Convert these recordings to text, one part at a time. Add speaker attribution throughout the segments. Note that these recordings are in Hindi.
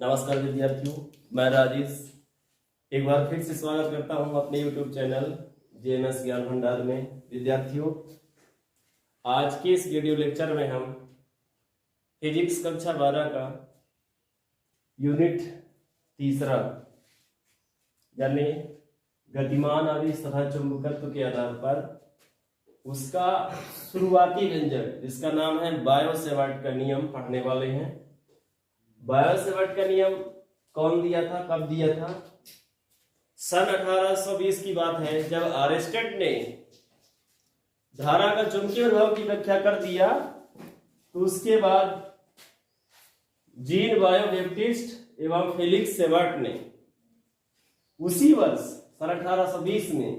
Speaker 1: नमस्कार विद्यार्थियों, मैं राजेश एक बार फिर से स्वागत करता हूं अपने YouTube चैनल JMS ज्ञान भंडार में। विद्यार्थियों, आज के इस वीडियो लेक्चर में हम फिजिक्स कक्षा 12 का यूनिट तीसरा यानी गतिमान आवेश तथा चुंबकत्व के आधार पर उसका शुरुआती व्यंजक जिसका नाम है बायो-सेवर्ट का नियम पढ़ने वाले हैं। बायो-सेवर्ट का नियम कौन दिया था, कब दिया था? सन 1820 की बात है, जब आर्स्टेड ने धारा का चुंबकीय प्रभाव की व्याख्या कर दिया तो उसके बाद जीन बायो-बैप्टिस्ट एवं फेलिक्स सेवर्ट ने उसी वर्ष सन 1820 में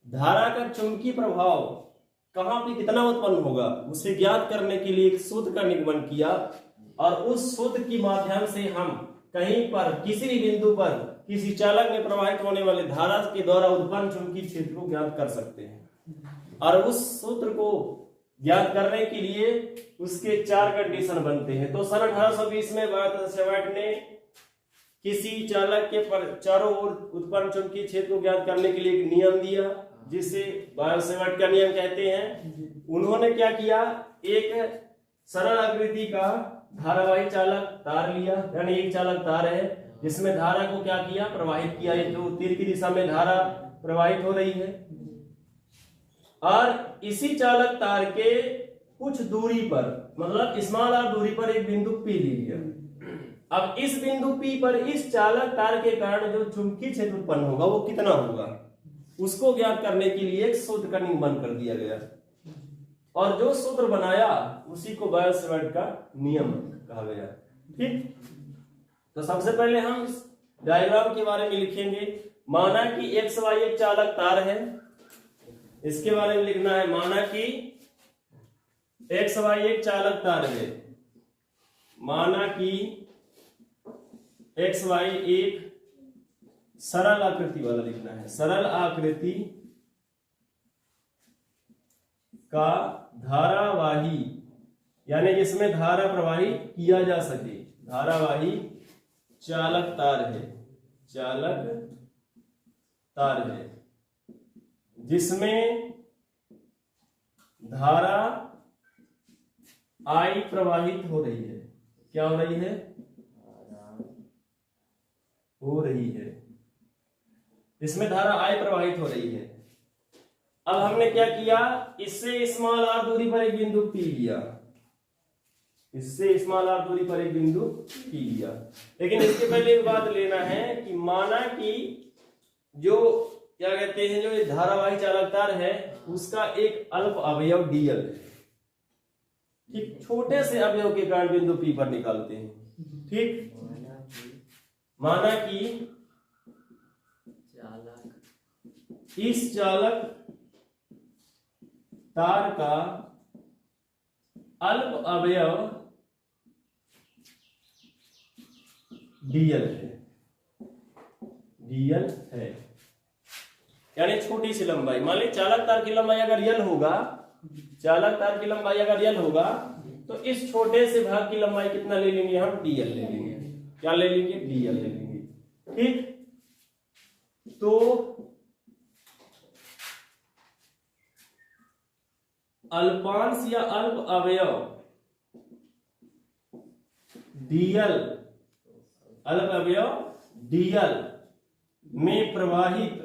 Speaker 1: धारा का चुंबकीय प्रभाव कहां पे कितना उत्पन्न होगा उसे ज्ञात करने के लिए एक सूत्र का निगमन किया और उस सूत्र के माध्यम से हम कहीं पर किसी भी बिंदु पर किसी चालक में प्रवाहित होने वाले धारा के द्वारा उत्पन्न चुंबकीय क्षेत्र को ज्ञात कर सकते हैं। और उस सूत्र को ज्ञात करने के लिए उसके 4 कंडीशन बनते हैं। तो सन 1820 में बायो-सेवर्ट ने किसी चालक के चारों ओर उत्पन्न चुंबकीय क्षेत्र को ज्ञात करने के लिए एक नियम दिया जिसे बायो-सेवर्ट का नियम कहते हैं। उन्होंने क्या किया, एक सरल आकृति का धारावाही चालक तार लिया, यानी एक चालक तार है जिसमें धारा को क्या किया, प्रवाहित किया। जो तीर की दिशा में धारा प्रवाहित हो रही है और इसी चालक तार के कुछ दूरी पर, मतलब स्मॉल आर दूरी पर एक बिंदु P ले लिया। अब इस बिंदु P पर इस चालक तार के कारण जो चुंबकीय क्षेत्र उत्पन्न होगा वो कितना होगा, उसको ज्ञात करने के लिए एक सूत्र का निगमन कर दिया गया और जो सूत्र बनाया उसी को बायो-सेवर्ट का नियम कहा गया। ठीक, तो सबसे पहले हम इस डायग्राम के बारे में लिखेंगे। माना कि एक्स वाई एक चालक तार है, इसके बारे में लिखना है। माना कि एक्स वाई एक चालक तार है, माना कि एक्स वाई एक सरल आकृति वाला लिखना है, सरल आकृति का धारावाही यानी जिसमें धारा प्रवाहित किया जा सके, धारावाही चालक तार है, चालक तार है जिसमें धारा I प्रवाहित हो रही है। क्या हो रही है? हो रही है, इसमें धारा I प्रवाहित हो रही है। अब हमने क्या किया, इससे स्मॉल आर दूरी पर एक बिंदु P लिया, इससे स्मॉल आर दूरी पर एक बिंदु P लिया। लेकिन इसके पहले एक बात लेना है कि माना कि जो क्या कहते हैं, जो ये धारावाही चालक तार है उसका एक अल्प अवयव dl है। ठीक, छोटे से अवयव के कारण बिंदु P पर निकालते हैं। ठीक, माना कि इस चालक तार का अल्प अवयव dl है, dl है यानी छोटी सी लंबाई। मान ली चालक तार की लंबाई अगर l होगा, चालक तार की लंबाई अगर l होगा तो इस छोटे से भाग की लंबाई कितना ले लेंगे हम, dl ले लेंगे। क्या ले लेंगे? dl ले लेंगे। ठीक, तो अल्पांश या अल्प अवयव dl, अल्प अवयव dl में प्रवाहित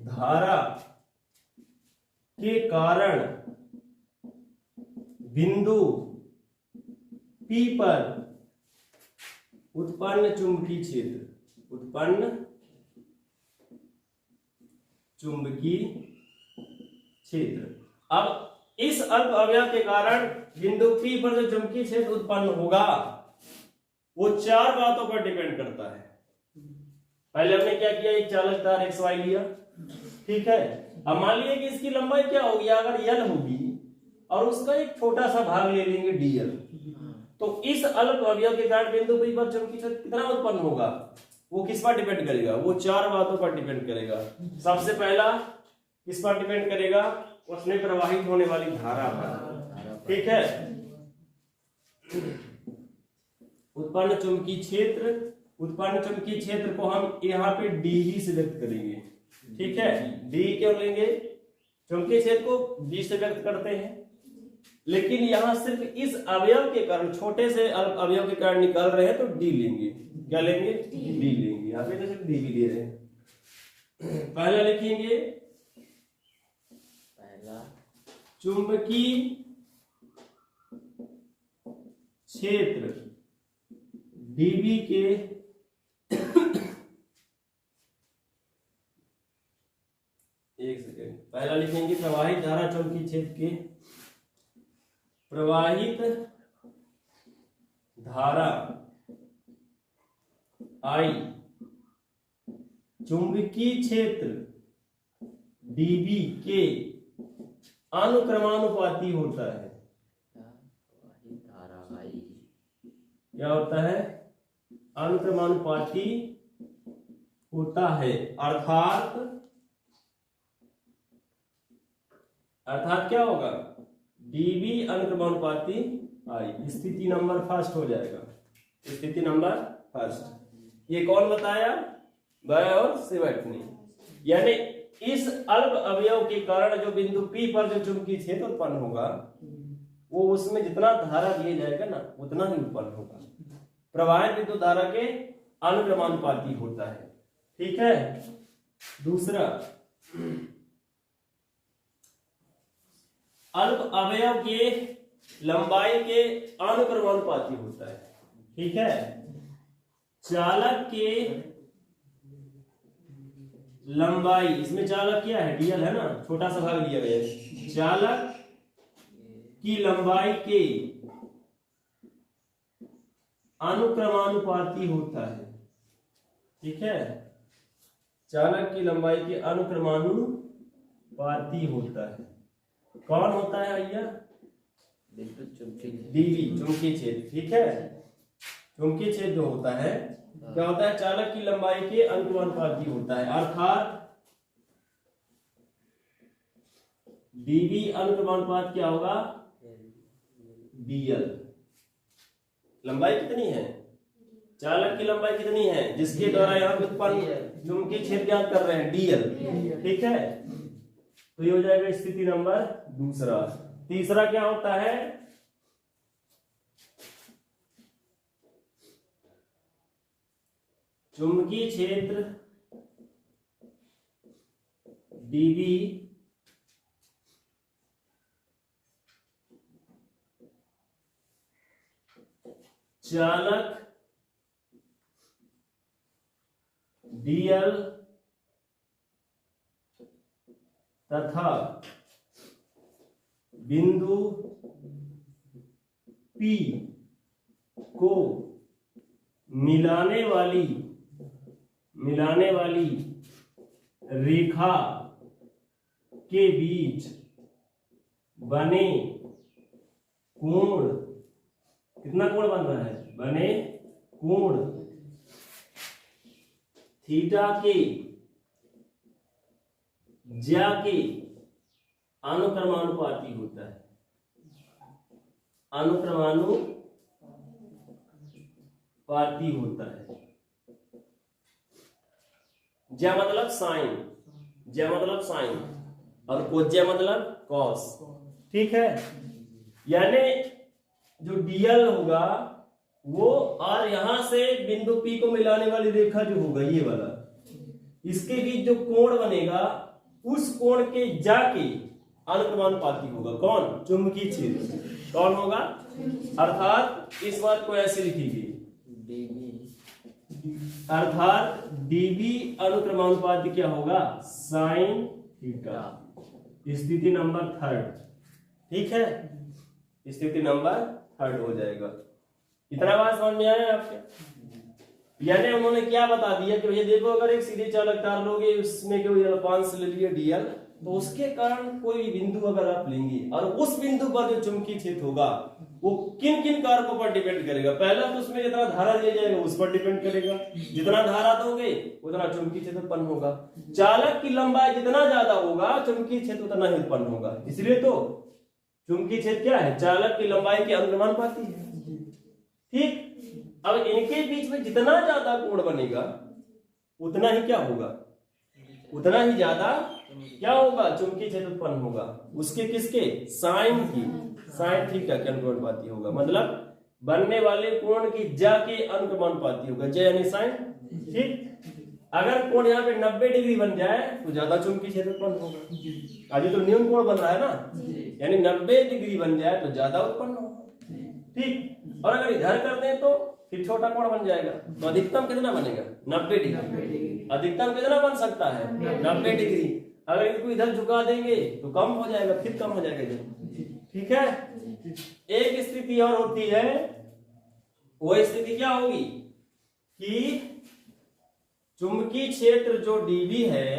Speaker 1: धारा के कारण बिंदु P पर उत्पन्न चुंबकीय क्षेत्र, उत्पन्न चुंबकीय क्षेत्र। अब इस अल्प अवयव के कारण बिंदु P पर जो चुंबकीय क्षेत्र उत्पन्न होगा वो 4 बातों पर डिपेंड करता है। पहले हमने क्या किया, एक चालक तार एक्स वाई लिया, ठीक है। अब मान लिया कि इसकी लंबाई क्या होगी, अगर l होगी और उसका एक छोटा सा भाग ले लेंगे dl, तो इस अल्प अवयव के कारण बिंदु P पर चुंबकीय क्षेत्र कितना उत्पन्न होगा, वो किस पर डिपेंड करेगा, वो 4 बातों पर डिपेंड करेगा। सबसे पहला किस पर डिपेंड करेगा, उसमें प्रवाहित होने वाली धारा पर, ठीक है। उत्पन्न चुंबकीय क्षेत्र को हम यहाँ पे डी से व्यक्त करेंगे। ठीक है, डी क्यों लेंगे? चुंबकीय क्षेत्र को डी से व्यक्त करते हैं, लेकिन यहां सिर्फ इस अवयव के कारण, छोटे से अवयव के कारण निकाल रहे हैं तो डी लेंगे। क्या लेंगे? डी लेंगे। यहाँ पे तो सिर्फ डी भी ले रहे हैं। पहला लिखेंगे,
Speaker 2: पहला
Speaker 1: चुंबकीय क्षेत्र डीबी के एक सेकेंड, पहला लिखेंगे प्रवाहित धारा चुंबकीय क्षेत्र के, प्रवाहित धारा आई चुंबकीय क्षेत्र डीबी के अनुक्रमानुपाती होता है।
Speaker 2: धारा आई
Speaker 1: क्या होता है? अनुक्रमानुपाती होता है। अर्थात क्या होगा? डीबी अनुक्रमानुपाती आई। स्थिति नंबर फर्स्ट हो जाएगा। स्थिति नंबर फर्स्ट। ये कौन बताया? बाय और सेवट ने। यानी इस अल्प अवयव के कारण जो बिंदु P पर जो चुंबकीय क्षेत्र उत्पन्न होगा, वो उसमें जितना धारा दिया जाएगा ना, उतना ही उत्पन्न होगा। प्रवाहित विद्युत धारा के अनुक्रमानुपाती होता है। ठीक है। दूसरा, अल्प अवयव के लंबाई के अनुक्रमानुपाती होता है। ठीक है। चालक के लंबाई, इसमें चालक क्या है? डीएल है ना, छोटा सा भाग लिया गया है। चालक की लंबाई के अनुक्रमानुपाती होता है। ठीक है, चालक की लंबाई के अनुक्रमानुपाती होता है। कौन होता है भैया? डीबी, चुंबकीय क्षेत्र। ठीक है, चुंबकीय क्षेत्र जो होता है, क्या होता है? चालक की लंबाई के अनुक्रमानुपाती होता है। अर्थात डीबी अनुक्रमानुपात क्या होगा? डीएल। लंबाई कितनी है? चालक की लंबाई कितनी है जिसके द्वारा यहाँ उत्पन्न चुंबकीय क्षेत्र ज्ञात कर रहे हैं? डीएल। ठीक है, तो ये हो जाएगा स्थिति नंबर दूसरा। तीसरा क्या होता है? चुंबकीय क्षेत्र डीबी चालक डीएल तथा बिंदु P को मिलाने वाली रेखा के बीच बने कोण, कितना कोण बन रहा है? बने कोण थीटा के ज्या के अनुक्रमानुपाती होता है। अनुक्रमानुपाती होता है। ज्या मतलब साइन, ज्या मतलब साइन, और कोज्या मतलब कॉस। ठीक है, यानी जो डीएल होगा वो, और यहां से बिंदु P को मिलाने वाली रेखा जो होगा ये वाला, इसके बीच जो कोण बनेगा उस कोण के जाके अनुक्रमानुपाती होगा। कौन? चुंबकीय क्षेत्र। कौन होगा? अर्थात इस बात को ऐसे लिखिए, अर्थात डीबी अनुक्रमानुपाती क्या होगा? Sine theta. स्थिति नंबर थर्ड। ठीक है, स्थिति नंबर थर्ड हो जाएगा। इतना बात समझ में आया आपके? यानी उन्होंने क्या बता दिया कि भैया देखो, अगर एक सीधे चालक तार लोगे, उसमें कोई अल्पांश ले लिए डीएल, तो उसके कारण कोई बिंदु अगर आप लेंगे और उस बिंदु पर जो चुंबकीय क्षेत्र होगा वो किन किन कारकों पर डिपेंड करेगा? पहला तो उसमें जितना धारा दिया जाएगा उस पर डिपेंड करेगा। जितना धारा दोगे उतना चुंबकीय क्षेत्र उत्पन्न होगा। चालक की लंबाई जितना ज्यादा होगा चुंबकीय क्षेत्र उतना ही उत्पन्न होगा। इसलिए तो चुंबकीय क्षेत्र क्या है? चालक की लंबाई के अनुक्रमानुपाती है। ठीक। अब इनके बीच में जितना ज्यादा कोण बनेगा उतना ही क्या होगा, उतना ही ज्यादा क्या होगा, चुंबकीय क्षेत्र उत्पन्न होगा। उसके किसके, साइन की, साइन थीटा के अनुपाती होगा। मतलब बनने वाले कोण की जा के अनुपाती होगा, j यानी साइन। ठीक। अगर कोण यहाँ पे 90 डिग्री बन जाए तो ज्यादा चुंबकीय क्षेत्र उत्पन्न होगा। आज तो न्यून कोण बन रहा है ना, यानी 90 डिग्री बन जाए तो ज्यादा उत्पन्न होगा। ठीक। और अगर इधर कर दें तो फिर छोटा कोण बन जाएगा। तो अधिकतम कितना बनेगा, 90 डिग्री। अधिकतम कितना बन सकता है, 90 डिग्री। अगर इनको इधर झुका देंगे तो कम हो जाएगा, फिर कम हो जाएगा इधर। ठीक है। एक स्थिति और होती है, वो स्थिति क्या होगी कि चुंबकीय क्षेत्र जो dB है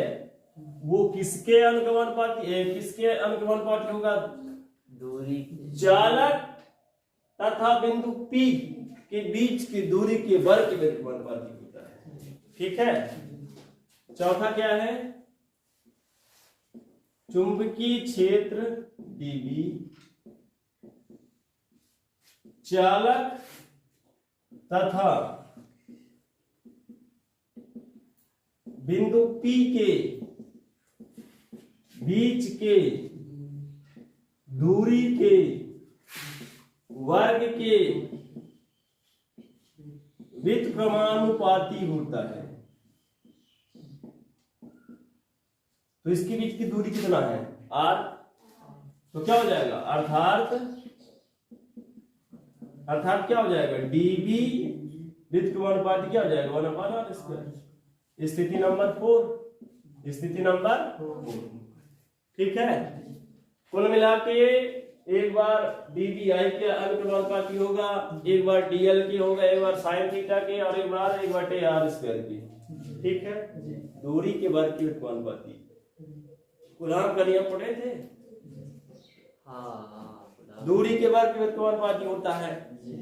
Speaker 1: वो किसके अनुपाती है, किसके अनुपाती होगा, दूरी, चालक तथा बिंदु P के बीच की दूरी के वर्ग के अनुपाती होता है। ठीक है। चौथा क्या है, चुंबकीय क्षेत्र dB चालक तथा बिंदु P के बीच के दूरी के वर्ग के व्युत्क्रमानुपाती होता है। तो इसके बीच की दूरी कितना है, r। तो क्या हो जाएगा, अर्थात क्या हो जाएगा, dB व्युत्क्रमानुपाती क्या हो जाएगा, 1/r²। स्थिति नंबर 4, स्थिति नंबर 4। ठीक है। कुल मिला के एक बार dBi के अनुपाती होगा, एक बार dl के होगा, एक बार sin थीटा के, और एक बार r² की। ठीक है। दूरी के वर्ग के व्युत्क्रमानुपाती। कूलॉम का नियम पढ़े थे, दूरी के वर्ग के व्युत्क्रमानुपाती होता है।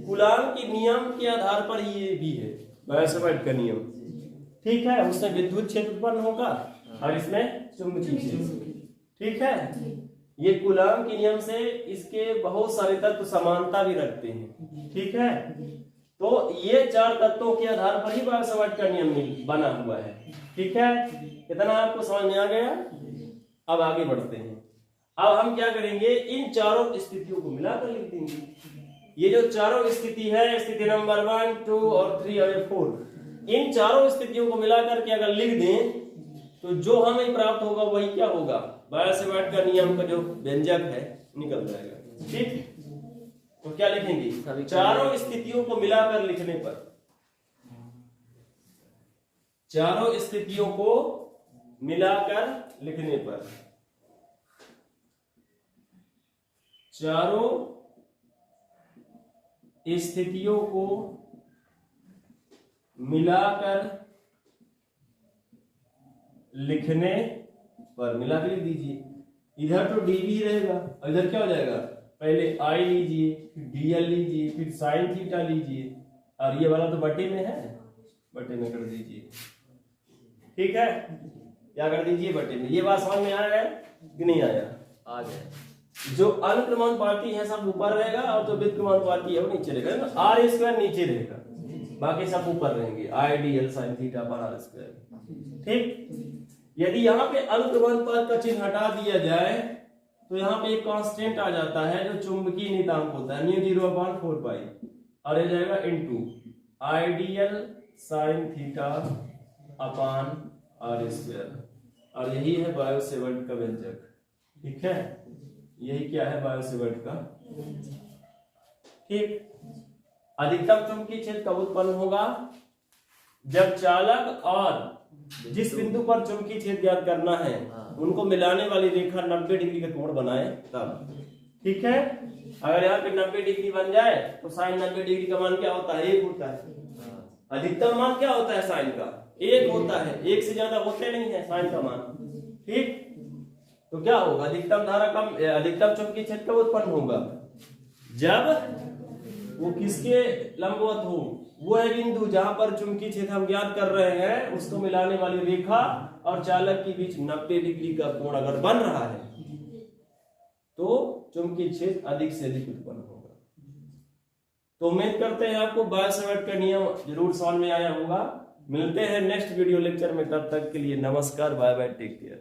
Speaker 1: कूलॉम के नियम के आधार पर ये भी है बायोसावर्ट का नियम। ठीक है। उसमें विद्युत क्षेत्र उत्पन्न होगा और इसमें चुंबकीय क्षेत्र। ठीक है। ये कूलॉम के नियम से इसके बहुत सारे तत्व समानता भी रखते हैं। ठीक है। तो ये 4 तत्वों के आधार पर ही बायोसावर्ट का नियम बना हुआ है। ठीक है। इतना आपको समझ में आ गया। अब आगे बढ़ते हैं। अब हम क्या करेंगे, इन चारों स्थितियों को मिलाकर लिख देंगे। ये जो चारों स्थिति है, स्थिति नंबर 1, 2 और 3 और 4, इन चारों स्थितियों को मिलाकर के अगर लिख दें तो जो हमें प्राप्त होगा वही क्या होगा, बायोसावर्ट का नियम का जो व्यंजक है निकल जाएगा। ठीक। तो क्या लिखेंगे, चारों स्थितियों को मिलाकर लिखने पर, चारों स्थितियों को मिलाकर लिखने पर, चारों स्थितियों को मिलाकर लिखने पर, मिलाकर लिख दीजिए। इधर तो dB रहेगा और इधर क्या हो जाएगा, पहले I लीजिए, फिर dl लीजिए, फिर sin थीटा लीजिए, और ये वाला तो बटे में है, बटे में कर दीजिए। ठीक है। क्या कर दीजिए, बटे में। ये बात समझ में आ गया कि नहीं आया, आ गया। जो अनुक्रमानुपाती है सब ऊपर रहेगा और जो व्युत्क्रमानुपाती है वो नीचे रहेगा। r² नीचे रहेगा, बाकी सब ऊपर रहेंगे, I dl sin थीटा पर r²। ठीक। यदि यहाँ पे अनुक्रमानुपात का चिन्ह हटा दिया जाए तो यहाँ पे एक कांस्टेंट आ जाता है जो चुंबकीय नियतांक होता है, μ0/4π, और ये जाएगा into I dl sin theta upon r²। और यही है बायोसावर्ट का व्यंजक। ठीक है। यही क्या है, बायोसावर्ट का। ठीक। अधिकतम चुंबकीय क्षेत्र कब उत्पन्न होगा, जब चालक और जिस बिंदु पर चुंबकीय क्षेत्र ज्ञात करना है उनको मिलाने वाली रेखा 90 डिग्री का कोण बनाए तब। ठीक है। अगर यहाँ पे 90 डिग्री बन जाए तो साइन 90 डिग्री का मान क्या होता है, 1 होता है। अधिकतम मान क्या होता है साइन का, 1 होता है, 1 से ज्यादा होते नहीं है साइन का मान। ठीक। तो क्या होगा, अधिकतम धारा कम, अधिकतम चुंबकीय क्षेत्र कब उत्पन्न होगा, जब वो किसके लंबवत हो, वो है बिंदु जहां पर चुंबकीय क्षेत्र हम ज्ञात कर रहे हैं उसको मिलाने वाली रेखा और चालक के बीच 90 डिग्री का कोण अगर बन रहा है तो चुंबकीय क्षेत्र अधिक से अधिक उत्पन्न होगा। तो उम्मीद करते हैं आपको बाय सेवर्ट का नियम जरूर समझ में आया होगा। मिलते हैं नेक्स्ट वीडियो लेक्चर में, तब तक के लिए नमस्कार, बाय बाय, टेक केयर।